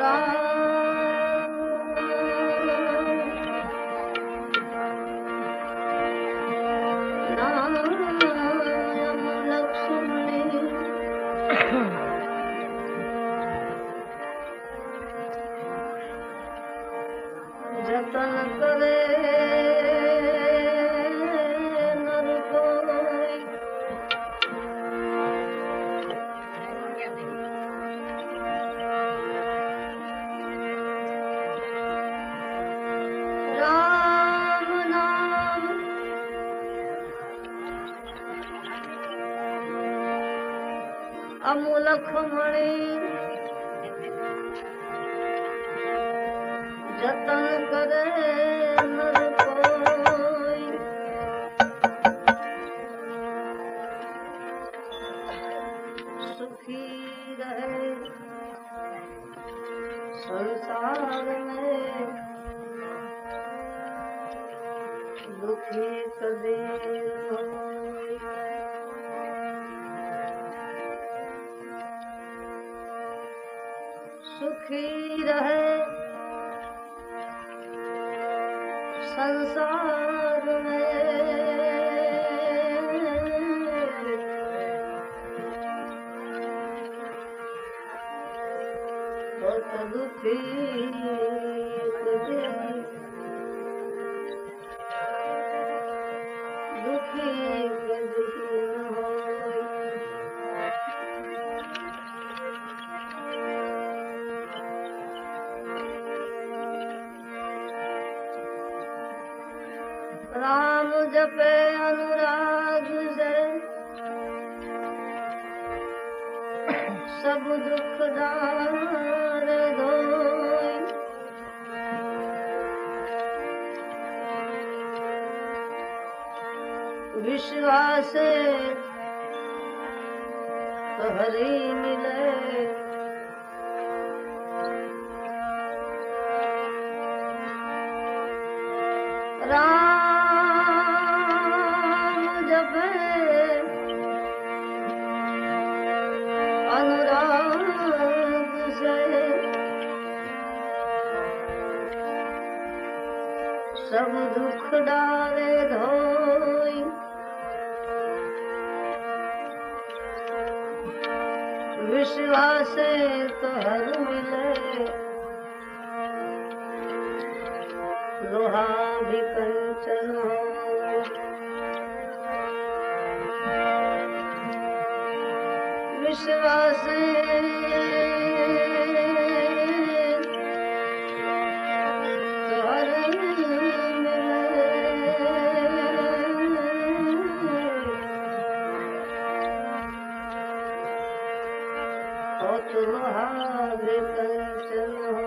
राम नाम लक्ष्मणी जतन करे नर कोई राम नाम अमूलख मणि जतन करे नर कोई सुखी रहे संसार में दुखी कभी न होई। सुखी रहे संसार में बहुत दुखी कभी दुखी कभी न होई। राम जपे अनुराग से सब दुख डार धोई। विश्वास तो हरि मिले राम जपे अनुराग से सब दुख डाले धोई। विश्वास तो हर मिले लोहा भी कंचन हो। विश्वास तो हर मिले और तो लोहा भी कंचन हो।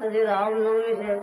आज रामनवमी है।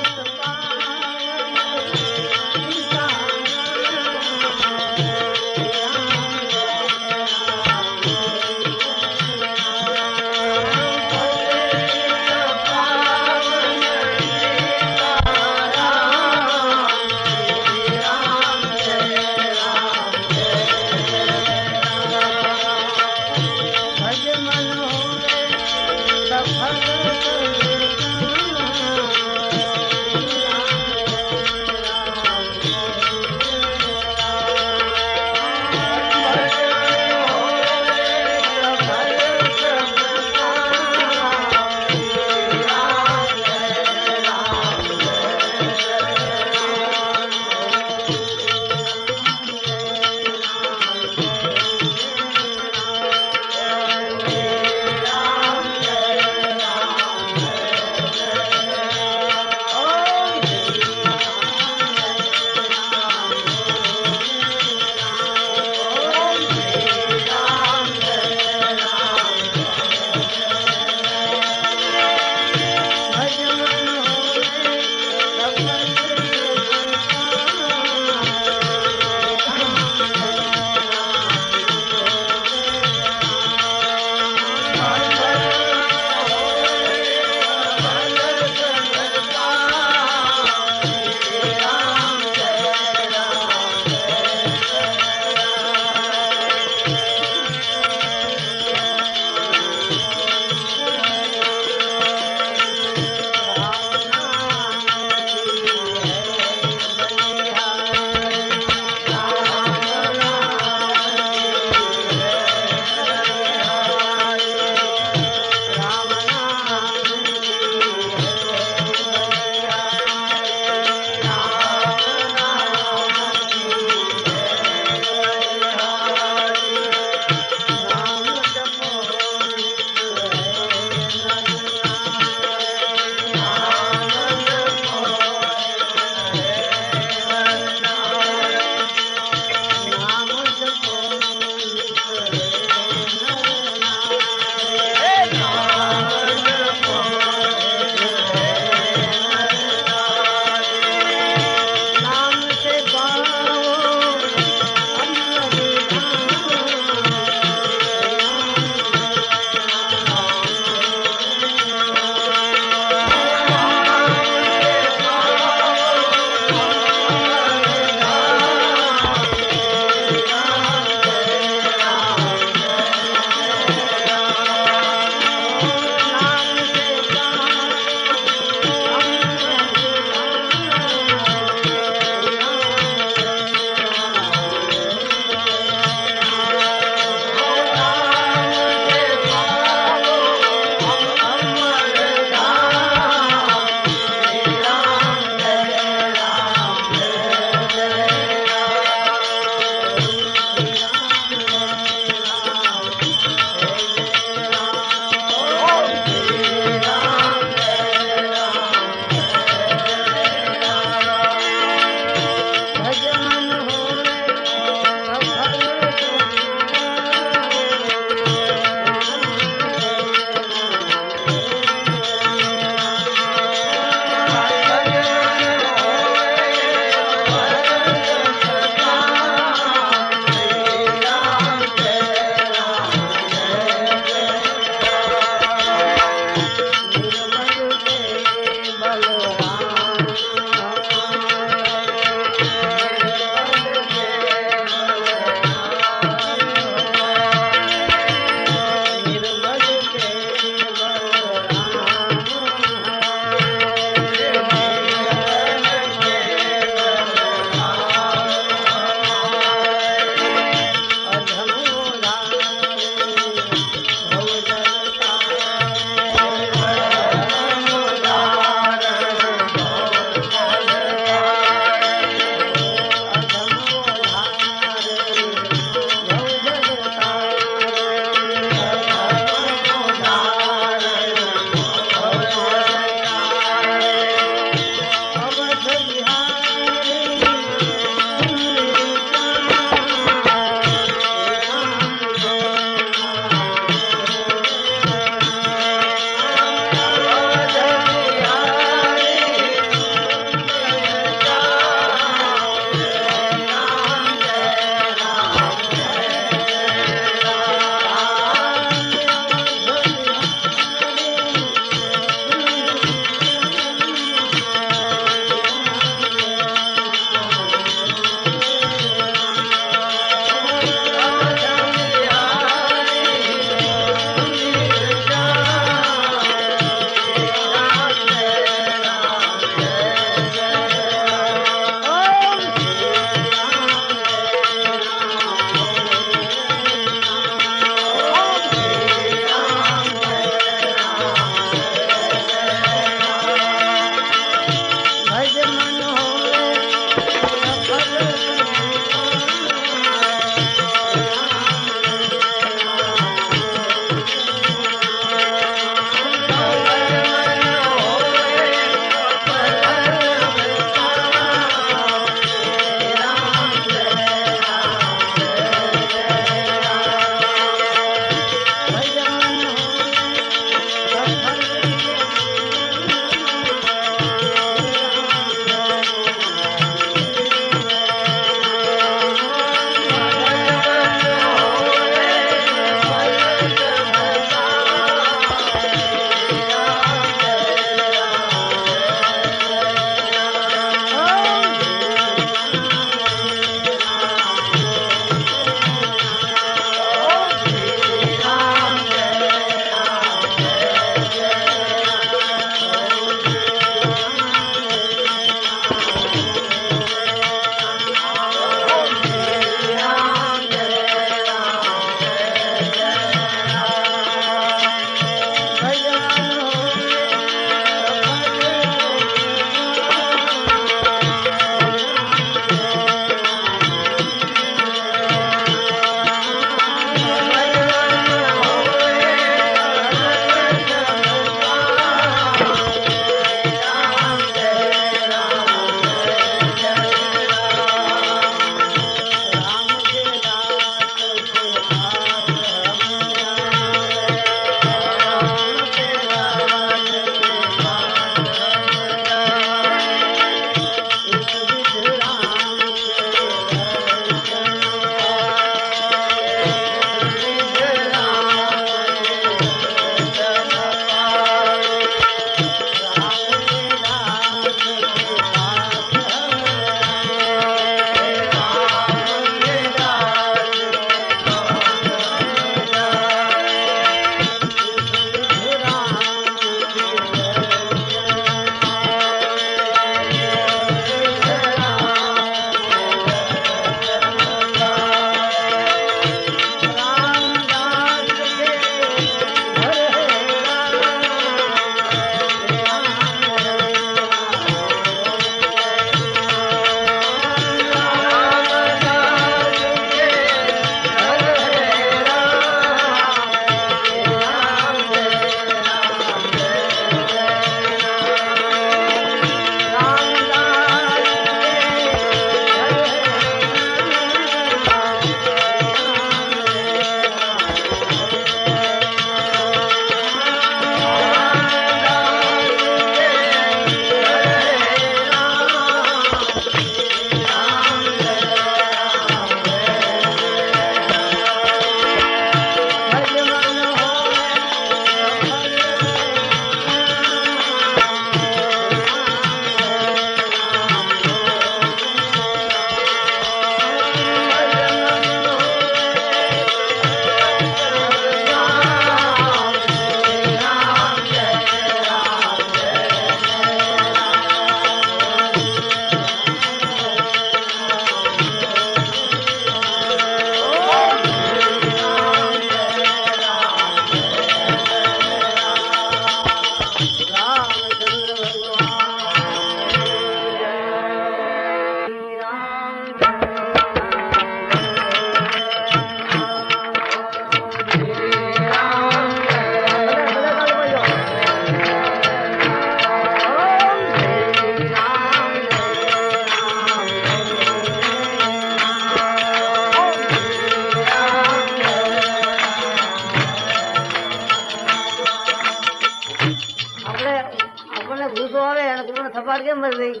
કેમ મરી ગઈ?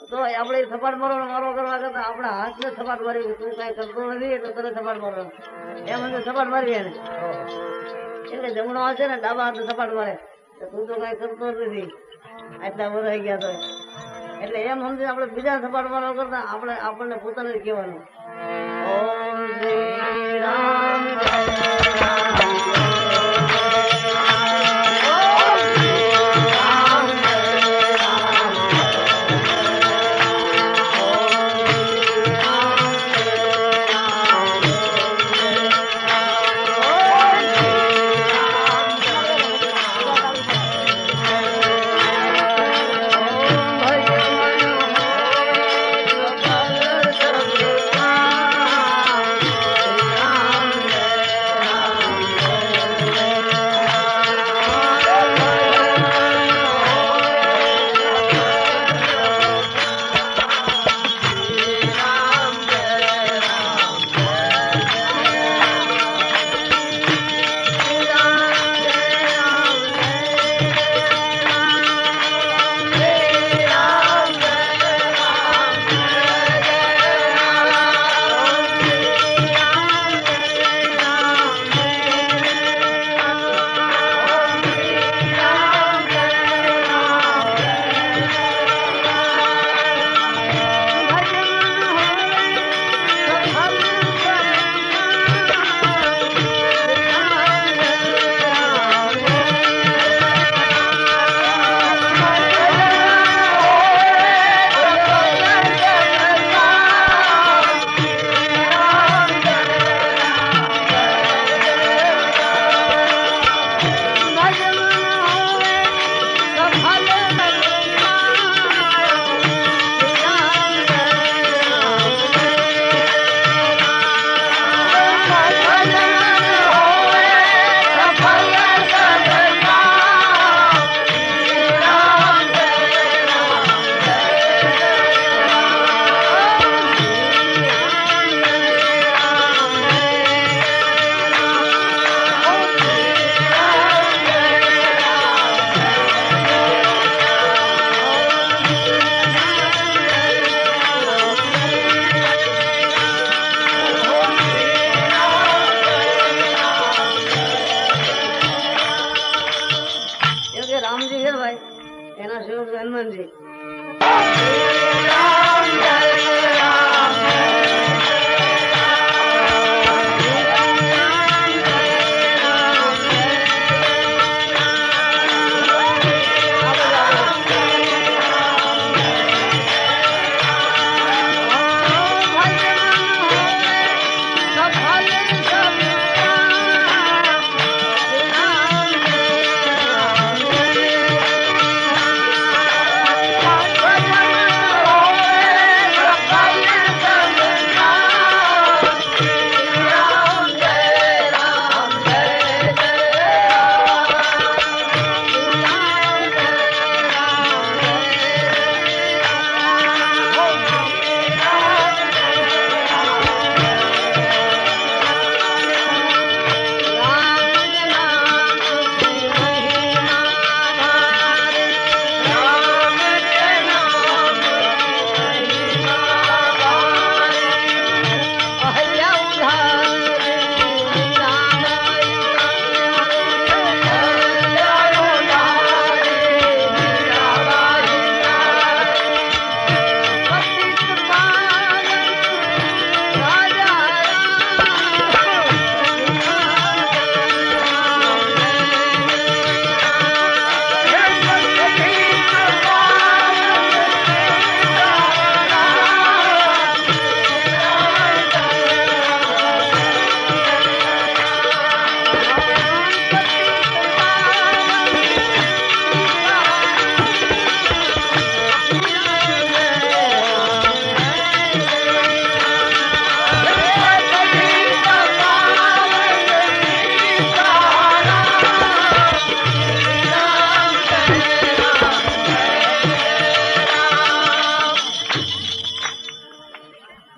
તો આપણે થપાટ મારો કરવા કરતા આપણા હાથને થપાટ મારી, તું કઈ કરતો નથી એટલે તને થપાટ મારો એમ અંદર થપાટ મારી એને. એટલે જમણો હાથ છે ને ડાબા હાથે થપાટ મારે, તું તો કઈ કરતો નથી આટલા વર્ષ થઈ ગયા તો. એટલે એમ સમજી આપણે બીજા થપાટ મારવા કરતા આપણને પોતાને જ કહેવાનું ઓમ શ્રી રામ રામજી છે ભાઈ, એના સેવક હનુમાનજી.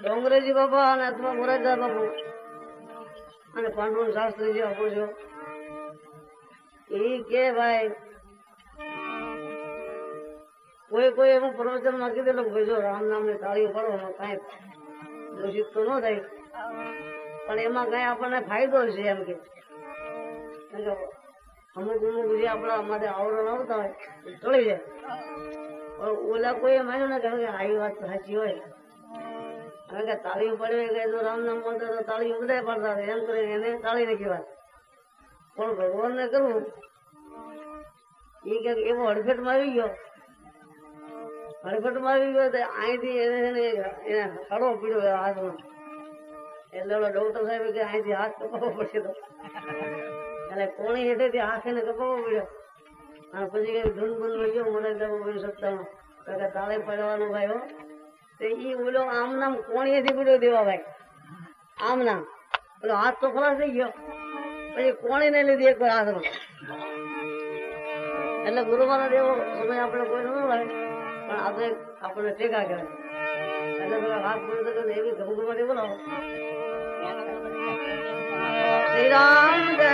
ડોંગરેજી બાપા અને અથવા મોરારદાસ બાપુ અને પાંડુ શાસ્ત્રી આપો છો એ કે ભાઈ કોઈ એમાં પ્રવચનમાં કીધેલું કે જો રામ નામની તાળીઓ પાડવામાં કાંઈ દૂષિત તો ન થાય, પણ એમાં કઈ આપણને ફાયદો છે એમ કે અમુક જે આપણા માટે આવરણ આવતા હોય એ ચડી જાય. પણ ઓલા કોઈ માન્યું ને કે આવી વાત સાચી હોય, કારણ કે તાળીઓ પડે કે જો રામ નામ બોલતા તો તાળીઓ બધા પાડતા હતા, એમ કરીને એને તાળી ને કહેવાય. પણ ભગવાનને કરવું એ ક્યાંક એવો હડફેટમાં આવી ગયો તો અહીંથી એને ખડો પીડ્યો હાથમાં. એટલે ઓલો ડોક્ટર સાહેબ કે અહીંથી હાથ કપાવવો પડશે તો એટલે કોણી હેઠેથી હાથ એને કપાવવો પડ્યો. અને પછી કઈ ધૂન બૂન ગયો મને કઈ સત્તામાં કે તાળે પડવાનું ભાઈ હો. તો એ બોલો આમ નામ કોણીએથી પીડ્યો દેવા ભાઈ, આમ નામ પેલો હાથ તો ખલાસ થઈ ગયો, પછી કોણીને લીધી એક વાર હાથમાં. એટલે ગુરુ મહારાજ એવો સમય આપણે કોઈ ન હોય, પણ આ તો આપણને ટેકા કહેવાય. એટલે પેલા હાથ બોલે તો એવી ગમગમાટી બોલાવો. શ્રી રામ જય